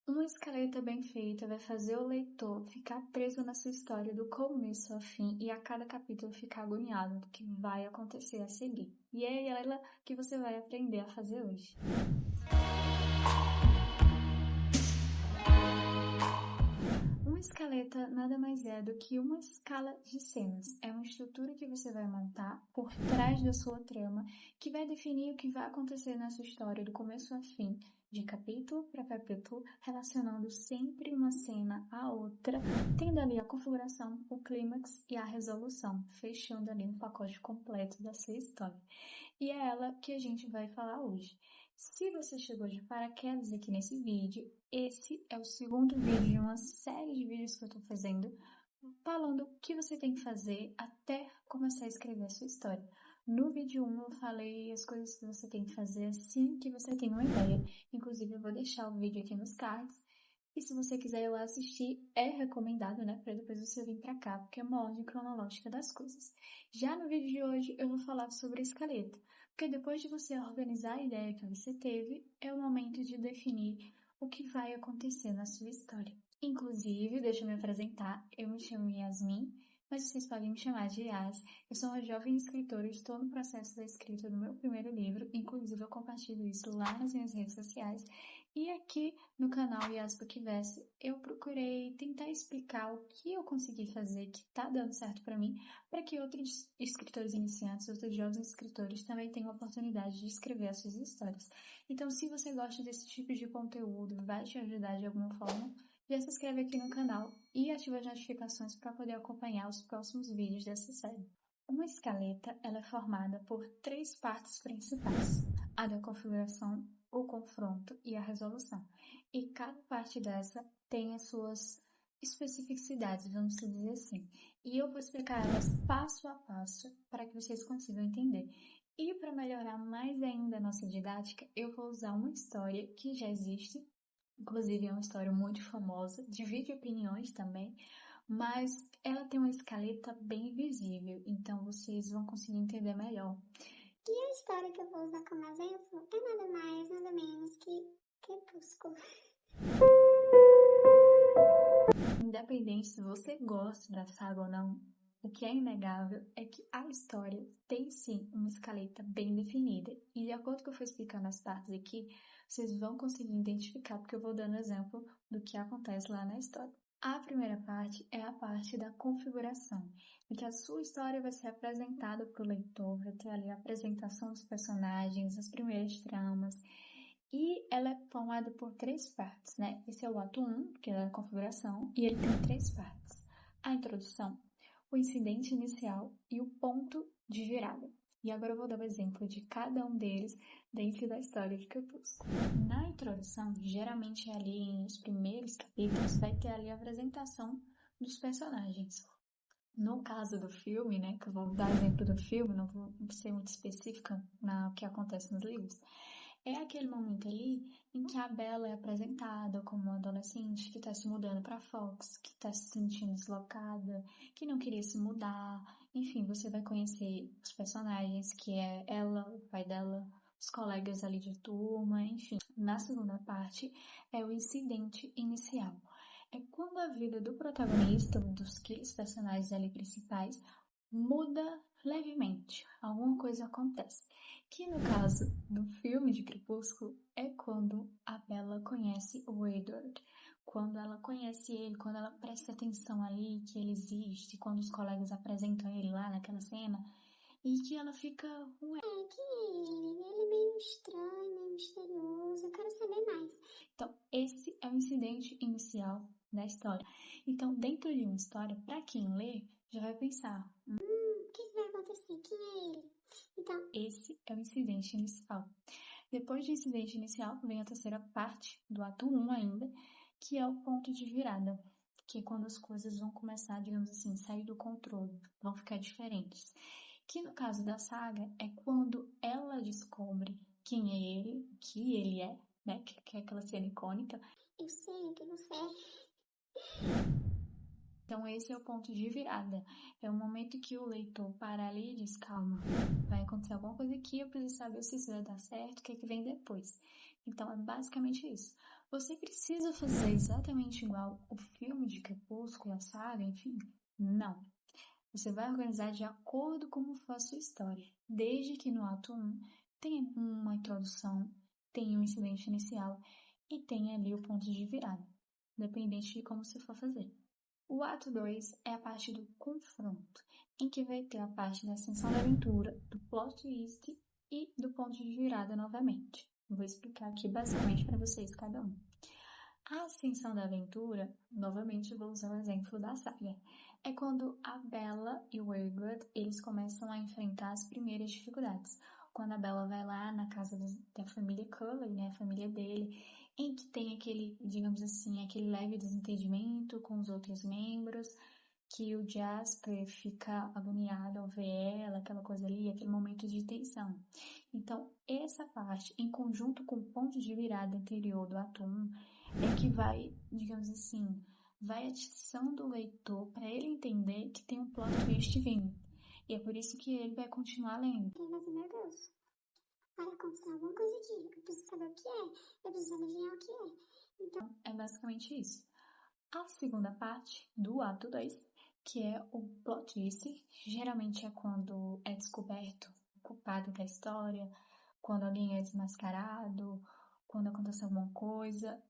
Uma escaleta bem feita vai fazer o leitor ficar preso na sua história do começo ao fim e a cada capítulo ficar agoniado do que vai acontecer a seguir. E é ela que você vai aprender a fazer hoje. Uma escaleta nada mais é do que uma escala de cenas. É uma estrutura que você vai montar por trás da sua trama, que vai definir o que vai acontecer na sua história do começo ao fim, de capítulo para capítulo, relacionando sempre uma cena à outra, tendo ali a configuração, o clímax e a resolução, fechando ali um pacote completo da sua história. E é ela que a gente vai falar hoje. Se você chegou de paraquedas aqui nesse vídeo, esse é o segundo vídeo de uma série de vídeos que eu tô fazendo, falando o que você tem que fazer até começar a escrever a sua história. No vídeo 1 eu falei as coisas que você tem que fazer assim que você tem uma ideia. Inclusive eu vou deixar o vídeo aqui nos cards. E se você quiser ir lá assistir, é recomendado, né? Para depois você vir pra cá, porque é uma ordem cronológica das coisas. Já no vídeo de hoje eu vou falar sobre a escaleta. Porque depois de você organizar a ideia que você teve, é o momento de definir o que vai acontecer na sua história. Inclusive, deixa eu me apresentar, eu me chamo Yasmin, mas vocês podem me chamar de Yas. Eu sou uma jovem escritora e estou no processo da escrita do meu primeiro livro, inclusive eu compartilho isso lá nas minhas redes sociais. E aqui no canal Yas Bookverse, eu procurei tentar explicar o que eu consegui fazer que tá dando certo para mim, para que outros escritores iniciantes, outros jovens escritores também tenham a oportunidade de escrever as suas histórias. Então, se você gosta desse tipo de conteúdo, vai te ajudar de alguma forma, já se inscreve aqui no canal e ativa as notificações para poder acompanhar os próximos vídeos dessa série. Uma escaleta ela é formada por 3 partes principais: a da configuração, o confronto e a resolução. E cada parte dessa tem as suas especificidades, vamos dizer assim. E eu vou explicar elas passo a passo para que vocês consigam entender. E para melhorar mais ainda a nossa didática, eu vou usar uma história que já existe, inclusive é uma história muito famosa, divide opiniões também, mas ela tem uma escaleta bem visível, então vocês vão conseguir entender melhor. E a história que eu vou usar como exemplo é nada mais, nada menos que Crepúsculo. Independente se você gosta da saga ou não, o que é inegável é que a história tem sim uma escaleta bem definida. E de acordo com o que eu for explicando as partes aqui, vocês vão conseguir identificar, porque eu vou dando exemplo do que acontece lá na história. A primeira parte é a parte da configuração, em que a sua história vai ser apresentada para o leitor, vai ter ali a apresentação dos personagens, as primeiras tramas, e ela é formada por 3 partes, né? Esse é o ato 1, que é a configuração, e ele tem 3 partes: a introdução, o incidente inicial e o ponto de virada. E agora eu vou dar o exemplo de cada um deles dentro da história de Crepúsculo. Na introdução, geralmente ali nos primeiros capítulos, vai ter ali a apresentação dos personagens. No caso do filme, né, que eu vou dar exemplo do filme, não vou ser muito específica no que acontece nos livros, é aquele momento ali em que a Bella é apresentada como uma adolescente que está se mudando para Fox, que está se sentindo deslocada, que não queria se mudar. Enfim, você vai conhecer os personagens, que é ela, o pai dela, os colegas ali de turma, enfim. Na segunda parte é o incidente inicial. É quando a vida do protagonista, dos personagens ali principais, muda levemente, alguma coisa acontece. Que no caso do filme de Crepúsculo é quando a Bella conhece o Edward, quando ela conhece ele, quando ela presta atenção ali que ele existe, quando os colegas apresentam ele lá naquela cena, e que ela fica, ué. Ele é meio estranho, meio misterioso, eu quero saber mais. Então, esse é o incidente inicial da história. Então, dentro de uma história, para quem lê, já vai pensar, O que vai acontecer? Quem é ele? Então, esse é o incidente inicial. Depois do incidente inicial, vem a terceira parte do ato 1 ainda, que é o ponto de virada, que é quando as coisas vão começar, digamos assim, sair do controle, vão ficar diferentes. Que no caso da saga é quando ela descobre quem é ele, o que ele é, né, que é aquela cena icônica. eu sei o que você é. Então esse é o ponto de virada. É o momento que o leitor para ali e diz, calma, vai acontecer alguma coisa aqui, eu preciso saber se isso vai dar certo, o que é que vem depois. Então é basicamente isso. Você precisa fazer exatamente igual o filme de Crepúsculo, a saga, enfim? Não. Você vai organizar de acordo com como for a sua história, desde que no ato 1 tenha uma introdução, tenha um incidente inicial e tenha ali o ponto de virada, dependente de como você for fazer. O ato 2 é a parte do confronto, em que vai ter a parte da ascensão da aventura, do plot twist e do ponto de virada novamente. Vou explicar aqui basicamente para vocês cada um. A ascensão da aventura, novamente vou usar o exemplo da saga, é quando a Bella e o Edward, eles começam a enfrentar as primeiras dificuldades. Quando a Bella vai lá na casa da família Cullen, né, a família dele, em que tem aquele, digamos assim, aquele leve desentendimento com os outros membros, que o Jasper fica agoniado ao ver ela, aquela coisa ali, aquele momento de tensão. Então, essa parte, em conjunto com o ponto de virada anterior do ato 1, é que vai, digamos assim, vai atiçando o leitor para ele entender que tem um plot twist vindo. E é por isso que ele vai continuar lendo. Mas, meu Deus, vai acontecer alguma coisa aqui. Eu preciso saber o que é. Eu preciso adivinhar o que é. Então, é basicamente isso. A segunda parte do ato 2, que é o plot twist, geralmente é quando é descoberto o culpado da história, quando alguém é desmascarado, quando acontece alguma coisa,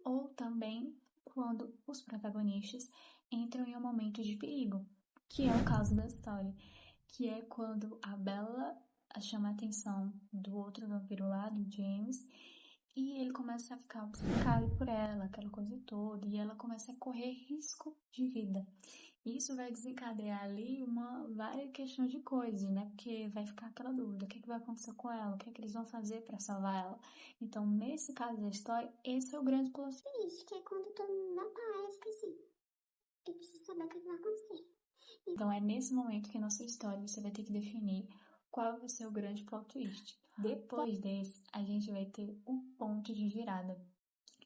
ou também quando os protagonistas entram em um momento de perigo, que é o caso da história, que é quando a Bella chama a atenção do outro vampiro lá, do James, e ele começa a ficar obcecado por ela, aquela coisa toda, e ela começa a correr risco de vida. Isso vai desencadear ali uma várias questões de coisas, né? Porque vai ficar aquela dúvida, o que vai acontecer com ela, o que eles vão fazer para salvar ela. Então, nesse caso da história, esse é o grande plot twist, que é quando todo mundo dá paz, fica assim. Eu preciso saber o que vai acontecer. Então, é nesse momento que na sua história você vai ter que definir qual vai ser o grande plot twist. Depois desse, a gente vai ter o ponto de virada.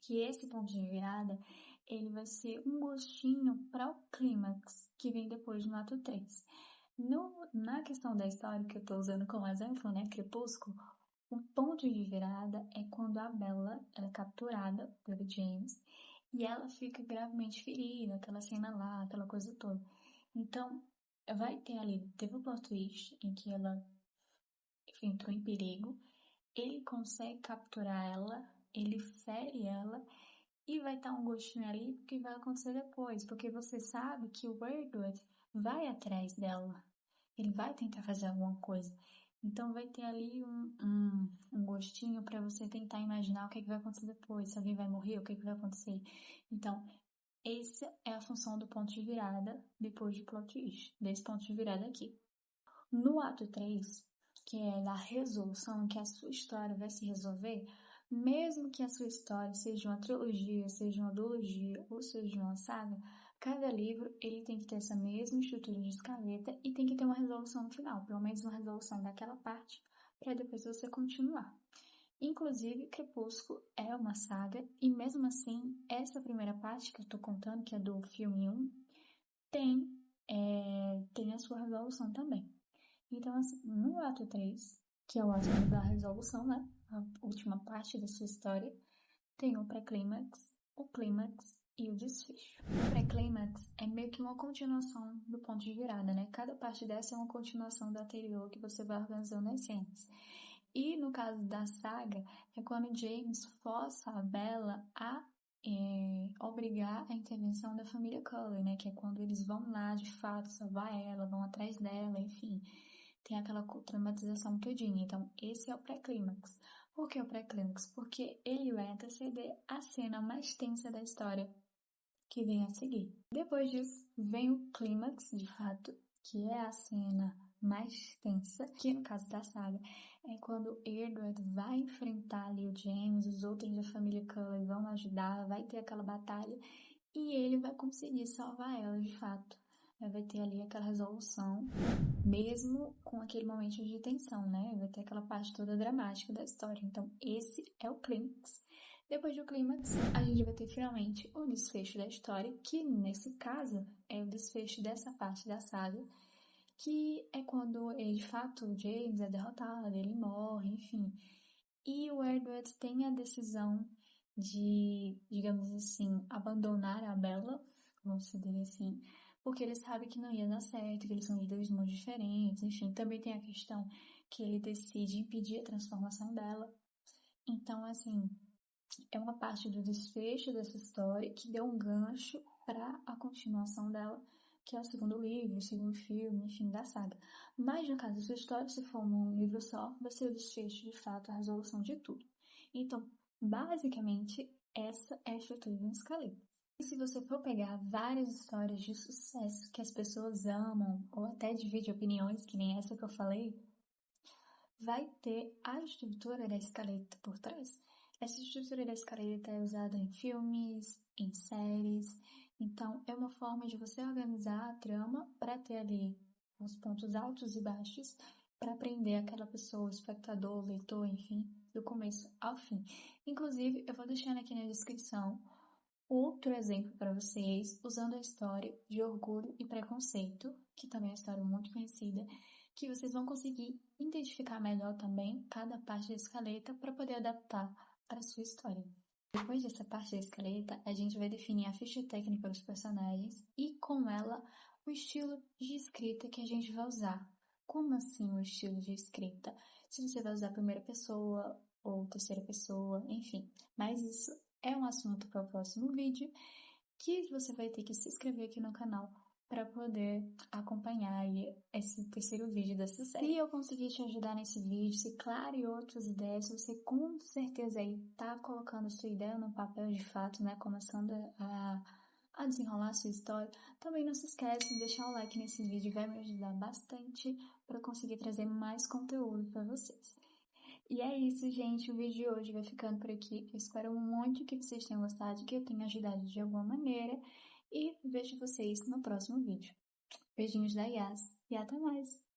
Que esse ponto de virada, ele vai ser um gostinho para o clímax, que vem depois no ato 3. Na questão da história que eu estou usando como exemplo, né, Crepúsculo, o ponto de virada é quando a Bella ela é capturada pelo James e ela fica gravemente ferida, aquela cena lá, aquela coisa toda. Então, teve um plot twist em que ela entrou em perigo, ele consegue capturar ela, ele fere ela, e vai estar um gostinho ali do que vai acontecer depois, porque você sabe que o Edward vai atrás dela, ele vai tentar fazer alguma coisa. Então vai ter ali um gostinho para você tentar imaginar o que vai acontecer depois, se alguém vai morrer, o que vai acontecer. Então, essa é a função do ponto de virada depois de plot twist, desse ponto de virada aqui. No ato 3, que é a resolução, que a sua história vai se resolver, mesmo que a sua história seja uma trilogia, seja uma duologia ou seja uma saga, cada livro ele tem que ter essa mesma estrutura de escaleta e tem que ter uma resolução no final, pelo menos uma resolução daquela parte, para depois você continuar. Inclusive, Crepúsculo é uma saga e mesmo assim, essa primeira parte que eu estou contando, que é do filme 1, tem a sua resolução também. Então, assim, no ato 3, que é o ato da resolução, né? A última parte da sua história, tem o pré-clímax, o clímax e o desfecho. O pré-clímax é meio que uma continuação do ponto de virada, né? Cada parte dessa é uma continuação da anterior que você vai organizando as cenas. E no caso da saga, é quando James força a Bella a obrigar a intervenção da família Cullen, né? Que é quando eles vão lá, de fato, salvar ela, vão atrás dela, enfim. Tem aquela traumatização todinha. Então, esse é o pré-clímax. Por que o pré-clímax? Porque ele vai anteceder a cena mais tensa da história que vem a seguir. Depois disso, vem o clímax, de fato, que é a cena mais tensa, que no caso da saga, é quando Edward vai enfrentar ali o James, os outros da família Cullen vão ajudar, vai ter aquela batalha e ele vai conseguir salvar ela, de fato. Vai ter ali aquela resolução, mesmo com aquele momento de tensão, né? Vai ter aquela parte toda dramática da história. Então, esse é o clímax. Depois do clímax, a gente vai ter finalmente o desfecho da história, que nesse caso é o desfecho dessa parte da saga, que é quando ele, de fato, o James é derrotado, ele morre, enfim. E o Edward tem a decisão digamos assim, abandonar a Bella, vamos dizer assim, porque ele sabe que não ia dar certo, que eles são de dois mundos diferentes, enfim, também tem a questão que ele decide impedir a transformação dela. Então, assim, é uma parte do desfecho dessa história que deu um gancho para a continuação dela, que é o segundo livro, o segundo filme, enfim, da saga. Mas, no caso dessa história, se for um livro só, vai ser o desfecho, de fato, a resolução de tudo. Então, basicamente, essa é a estrutura de um esqueleto. E se você for pegar várias histórias de sucesso que as pessoas amam, ou até divide opiniões, que nem essa que eu falei, vai ter a estrutura da escaleta por trás. Essa estrutura da escaleta é usada em filmes, em séries, então é uma forma de você organizar a trama para ter ali os pontos altos e baixos, para prender aquela pessoa, o espectador, o leitor, enfim, do começo ao fim. Inclusive, eu vou deixando aqui na descrição outro exemplo para vocês, usando a história de Orgulho e Preconceito, que também é uma história muito conhecida, que vocês vão conseguir identificar melhor também cada parte da escaleta para poder adaptar para a sua história. Depois dessa parte da escaleta, a gente vai definir a ficha técnica dos personagens e, com ela, o estilo de escrita que a gente vai usar. Como assim o estilo de escrita? Se você vai usar primeira pessoa ou terceira pessoa, enfim. Mas isso é um assunto para o próximo vídeo, que você vai ter que se inscrever aqui no canal para poder acompanhar aí esse terceiro vídeo dessa série. Se eu conseguir te ajudar nesse vídeo, se clareie outras ideias, se você com certeza aí tá colocando a sua ideia no papel de fato, né, começando a desenrolar a sua história, também não se esquece de deixar o like nesse vídeo, vai me ajudar bastante para conseguir trazer mais conteúdo para vocês. E é isso, gente. O vídeo de hoje vai ficando por aqui. Eu espero muito que vocês tenham gostado, que eu tenha ajudado de alguma maneira. E vejo vocês no próximo vídeo. Beijinhos da Yas e até mais!